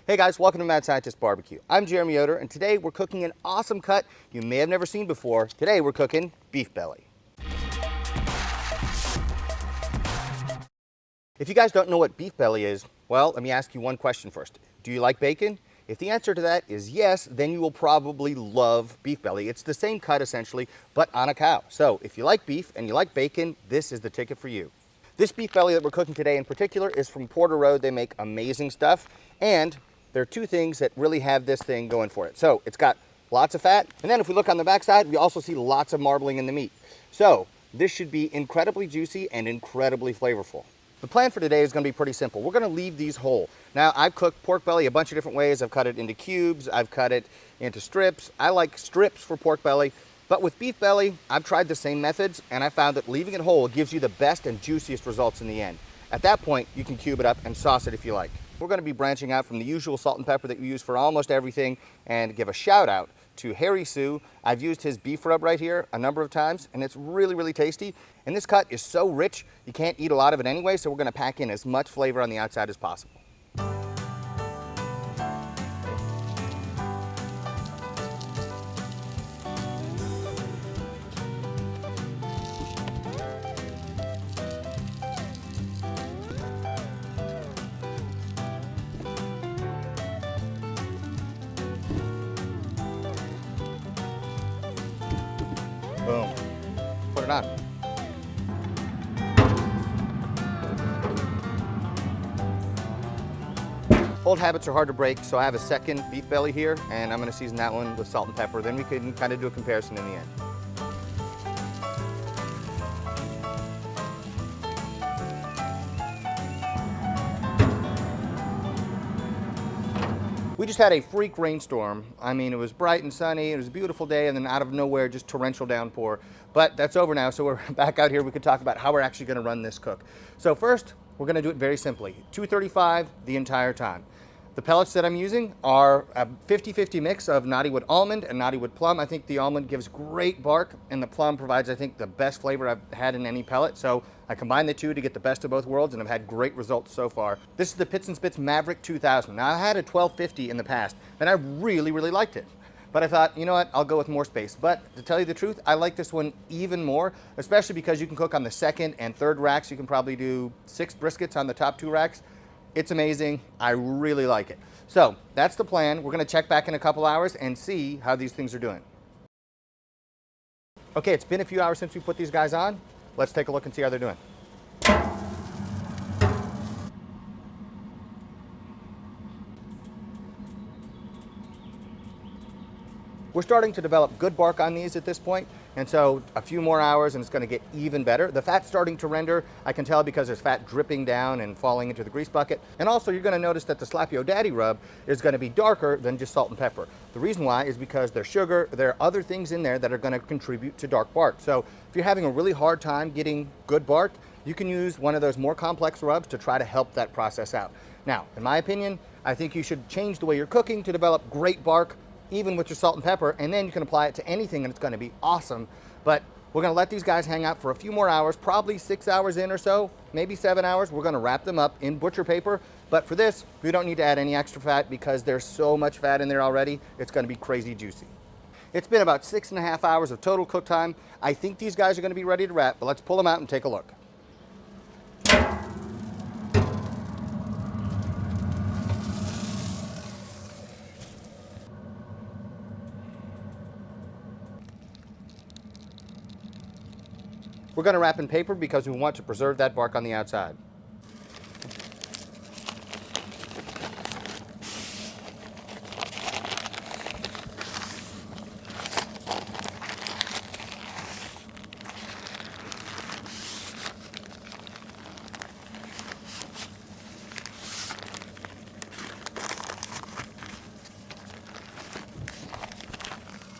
Hey guys, welcome to Mad Scientist BBQ. I'm Jeremy Yoder, and today we're cooking an awesome cut you may have never seen before. Today we're cooking beef belly. If you guys don't know what beef belly is, well, let me ask you one question first. Do you like bacon? If the answer to that is yes, then you will probably love beef belly. It's the same cut essentially, but on a cow. So if you like beef and you like bacon, this is the ticket for you. This beef belly that we're cooking today in particular is from Porter Road. They make amazing stuff, and there are two things that really have this thing going for it. So it's got lots of fat, and then if we look on the backside, we also see lots of marbling in the meat. So this should be incredibly juicy and incredibly flavorful. The plan for today is going to be pretty simple. We're going to leave these whole. Now, I've cooked pork belly a bunch of different ways. I've cut it into cubes. I've cut it into strips. I like strips for pork belly. But with beef belly, I've tried the same methods, and I found that leaving it whole gives you the best and juiciest results in the end. At that point, you can cube it up and sauce it if you like. We're going to be branching out from the usual salt and pepper that you use for almost everything, and give a shout out to Harry Sue. I've used his beef rub right here a number of times, and it's really, really tasty. And this cut is so rich, you can't eat a lot of it anyway, so we're going to pack in as much flavor on the outside as possible. Boom. Put it on. Old habits are hard to break, so I have a second beef belly here, and I'm going to season that one with salt and pepper. Then we can kind of do a comparison in the end. We just had a freak rainstorm. I mean, it was bright and sunny, it was a beautiful day, and then out of nowhere, just torrential downpour. But that's over now, so we're back out here. We could talk about how we're actually gonna run this cook. So first, we're gonna do it very simply. 235 the entire time. The pellets that I'm using are a 50-50 mix of knotty wood almond and knotty wood plum. I think the almond gives great bark, and the plum provides, I think, the best flavor I've had in any pellet. So I combined the two to get the best of both worlds, and I've had great results so far. This is the Pits and Spits Maverick 2000. Now, I had a 1250 in the past, and I really, really liked it. But I thought, you know what, I'll go with more space. But to tell you the truth, I like this one even more, especially because you can cook on the second and third racks. You can probably do 6 briskets on the top 2 racks. It's amazing. I really like it. So that's the plan. We're going to check back in a couple hours and see how these things are doing. Okay, it's been a few hours since we put these guys on. Let's take a look and see how they're doing. We're starting to develop good bark on these at this point, and so a few more hours and it's going to get even better. The fat's starting to render. I can tell because there's fat dripping down and falling into the grease bucket. And also you're going to notice that the Slap-Yo Daddy rub is going to be darker than just salt and pepper. The reason why is because there's sugar, there are other things in there that are going to contribute to dark bark. So if you're having a really hard time getting good bark, you can use one of those more complex rubs to try to help that process out. Now, in my opinion, I think you should change the way you're cooking to develop great bark, even with your salt and pepper, and then you can apply it to anything and it's going to be awesome. But we're going to let these guys hang out for a few more hours, probably 6 hours in or so, maybe 7 hours. We're going to wrap them up in butcher paper. But for this, we don't need to add any extra fat because there's so much fat in there already. It's going to be crazy juicy. It's been about 6.5 hours of total cook time. I think these guys are going to be ready to wrap, but let's pull them out and take a look. We're going to wrap in paper because we want to preserve that bark on the outside.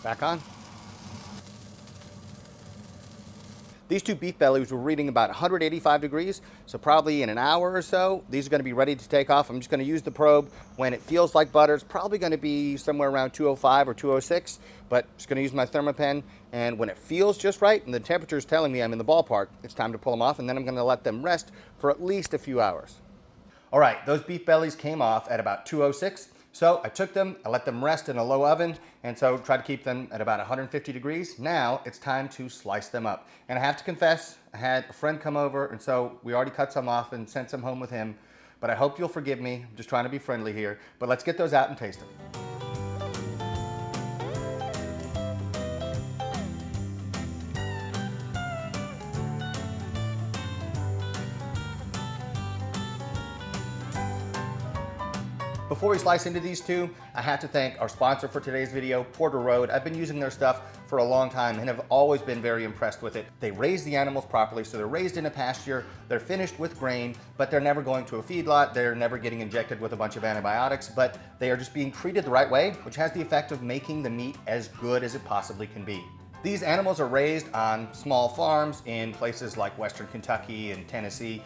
Back on. These two beef bellies were reading about 185 degrees, so probably in an hour or so, these are going to be ready to take off. I'm just going to use the probe when it feels like butter. It's probably going to be somewhere around 205 or 206, but I'm just going to use my thermopen, and when it feels just right and the temperature is telling me I'm in the ballpark, it's time to pull them off, and then I'm going to let them rest for at least a few hours. All right, those beef bellies came off at about 206. So I took them, I let them rest in a low oven, and so try to keep them at about 150 degrees. Now it's time to slice them up. And I have to confess, I had a friend come over, and so we already cut some off and sent some home with him. But I hope you'll forgive me. I'm just trying to be friendly here. But let's get those out and taste them. Before we slice into these two, I have to thank our sponsor for today's video, Porter Road. I've been using their stuff for a long time and have always been very impressed with it. They raise the animals properly, so they're raised in a pasture, they're finished with grain, but they're never going to a feedlot, they're never getting injected with a bunch of antibiotics, but they are just being treated the right way, which has the effect of making the meat as good as it possibly can be. These animals are raised on small farms in places like Western Kentucky and Tennessee.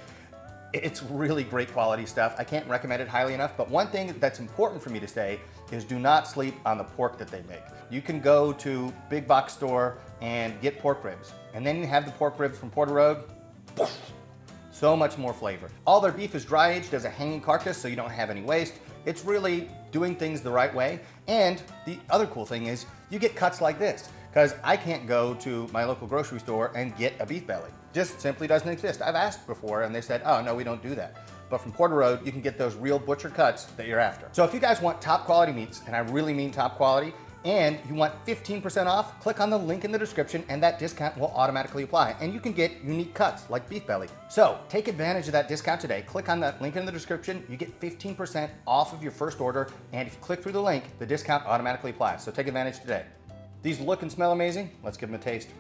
It's really great quality stuff. I can't recommend it highly enough, but one thing that's important for me to say is do not sleep on the pork that they make. You can go to big box store and get pork ribs, and then you have the pork ribs from Porter Road. So much more flavor. All their beef is dry aged as a hanging carcass, so you don't have any waste. It's really doing things the right way. And the other cool thing is you get cuts like this, because I can't go to my local grocery store and get a beef belly. Just simply doesn't exist. I've asked before and they said, oh no, we don't do that. But from Porter Road, you can get those real butcher cuts that you're after. So if you guys want top quality meats, and I really mean top quality, and you want 15% off, click on the link in the description and that discount will automatically apply. And you can get unique cuts like beef belly. So take advantage of that discount today. Click on that link in the description. You get 15% off of your first order. And if you click through the link, the discount automatically applies. So take advantage today. These look and smell amazing. Let's give them a taste.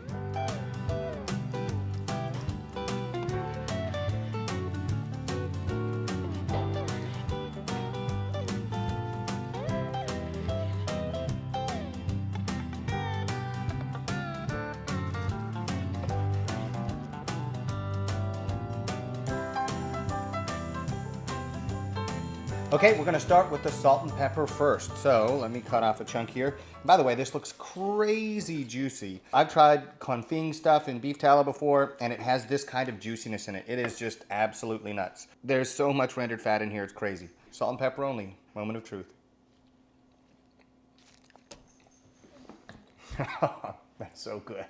Okay, we're gonna start with the salt and pepper first. So let me cut off a chunk here. By the way, this looks crazy juicy. I've tried confing stuff in beef tallow before, and it has this kind of juiciness in it. It is just absolutely nuts. There's so much rendered fat in here, it's crazy. Salt and pepper only, moment of truth. That's so good.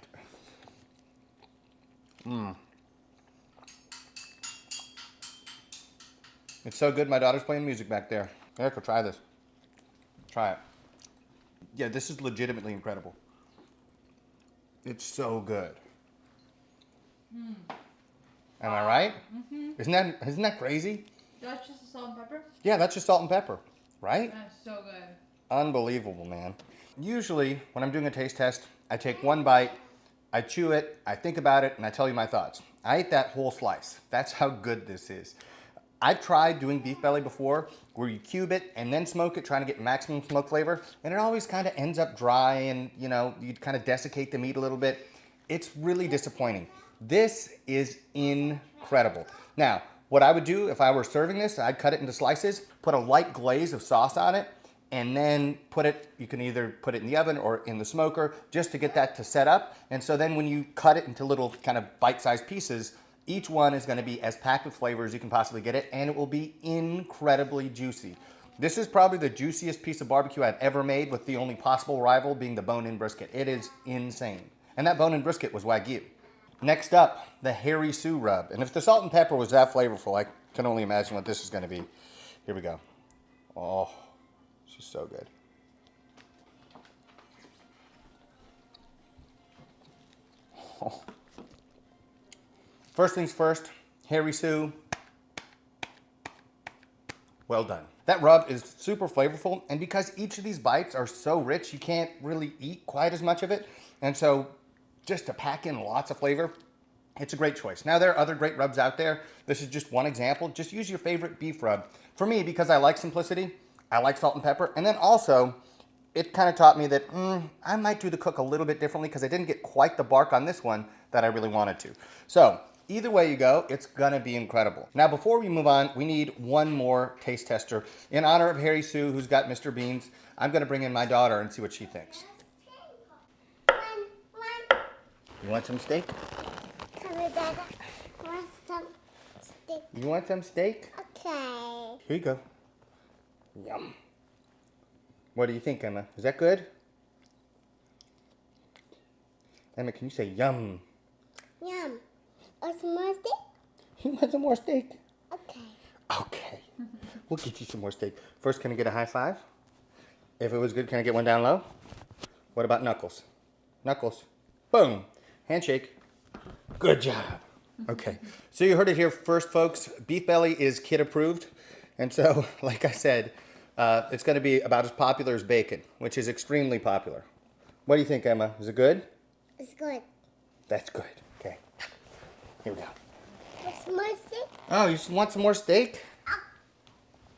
It's so good, my daughter's playing music back there. Erica, try this. Try it. Yeah, this is legitimately incredible. It's so good. Am I right? Mm-hmm. Isn't that crazy? That's just the salt and pepper? Yeah, that's just salt and pepper, right? That's so good. Unbelievable, man. Usually, when I'm doing a taste test, I take one bite, I chew it, I think about it, and I tell you my thoughts. I ate that whole slice. That's how good this is. I've tried doing beef belly before where you cube it and then smoke it, trying to get maximum smoke flavor, and it always kind of ends up dry and, you know, you kind of desiccate the meat a little bit. It's really disappointing. This is incredible. Now, what I would do if I were serving this, I'd cut it into slices, put a light glaze of sauce on it, and then you can either put it in the oven or in the smoker just to get that to set up. And so then when you cut it into little kind of bite-sized pieces, each one is going to be as packed with flavor as you can possibly get it, and it will be incredibly juicy. This is probably the juiciest piece of barbecue I've ever made, with the only possible rival being the bone-in brisket. It is insane. And that bone-in brisket was Wagyu. Next up, the Harry Sue rub. And if the salt and pepper was that flavorful, I can only imagine what this is going to be. Here we go. Oh, this is so good. Oh. First things first, Harry Sue, well done. That rub is super flavorful, and because each of these bites are so rich, you can't really eat quite as much of it. And so just to pack in lots of flavor, it's a great choice. Now, there are other great rubs out there. This is just one example. Just use your favorite beef rub. For me, because I like simplicity, I like salt and pepper. And then also, it kind of taught me that I might do the cook a little bit differently because I didn't get quite the bark on this one that I really wanted to. So either way you go, it's gonna be incredible. Now, before we move on, we need one more taste tester. In honor of Harry Sue, who's got Mr. Beans, I'm gonna bring in my daughter and see what she thinks. You want some steak? You want some steak? Okay. Here you go. Yum. What do you think, Emma? Is that good? Emma, can you say yum? Yum. Oh, some more steak? You want some more steak? Okay. Okay. We'll get you some more steak. First, can I get a high five? If it was good, can I get one down low? What about knuckles? Knuckles. Boom. Handshake. Good job. Okay. So you heard it here first, folks. Beef belly is kid approved. And so, like I said, it's going to be about as popular as bacon, which is extremely popular. What do you think, Emma? Is it good? It's good. That's good. Okay. Here we go. Want some more steak? Oh, you want some more steak?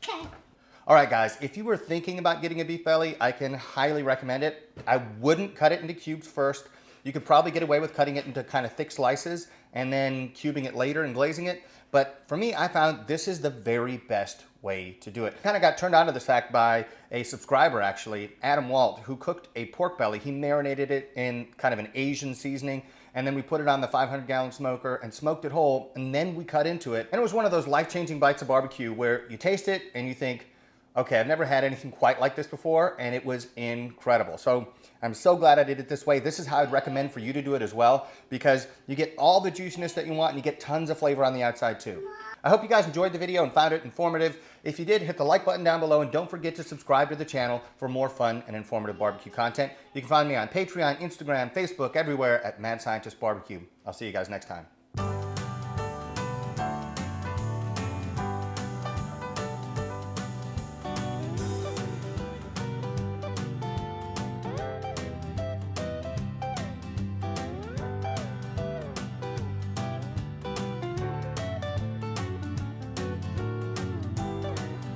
Okay. All right, guys, if you were thinking about getting a beef belly, I can highly recommend it. I wouldn't cut it into cubes first. You could probably get away with cutting it into kind of thick slices and then cubing it later and glazing it. But for me, I found this is the very best way to do it. Kind of got turned on to this fact by a subscriber, actually, Adam Walt, who cooked a pork belly. He marinated it in kind of an Asian seasoning, and then we put it on the 500-gallon smoker and smoked it whole, and then we cut into it. And it was one of those life-changing bites of barbecue where you taste it and you think, okay, I've never had anything quite like this before, and it was incredible. So I'm so glad I did it this way. This is how I'd recommend for you to do it as well, because you get all the juiciness that you want and you get tons of flavor on the outside too. I hope you guys enjoyed the video and found it informative. If you did, hit the like button down below and don't forget to subscribe to the channel for more fun and informative barbecue content. You can find me on Patreon, Instagram, Facebook, everywhere at Mad Scientist BBQ. I'll see you guys next time.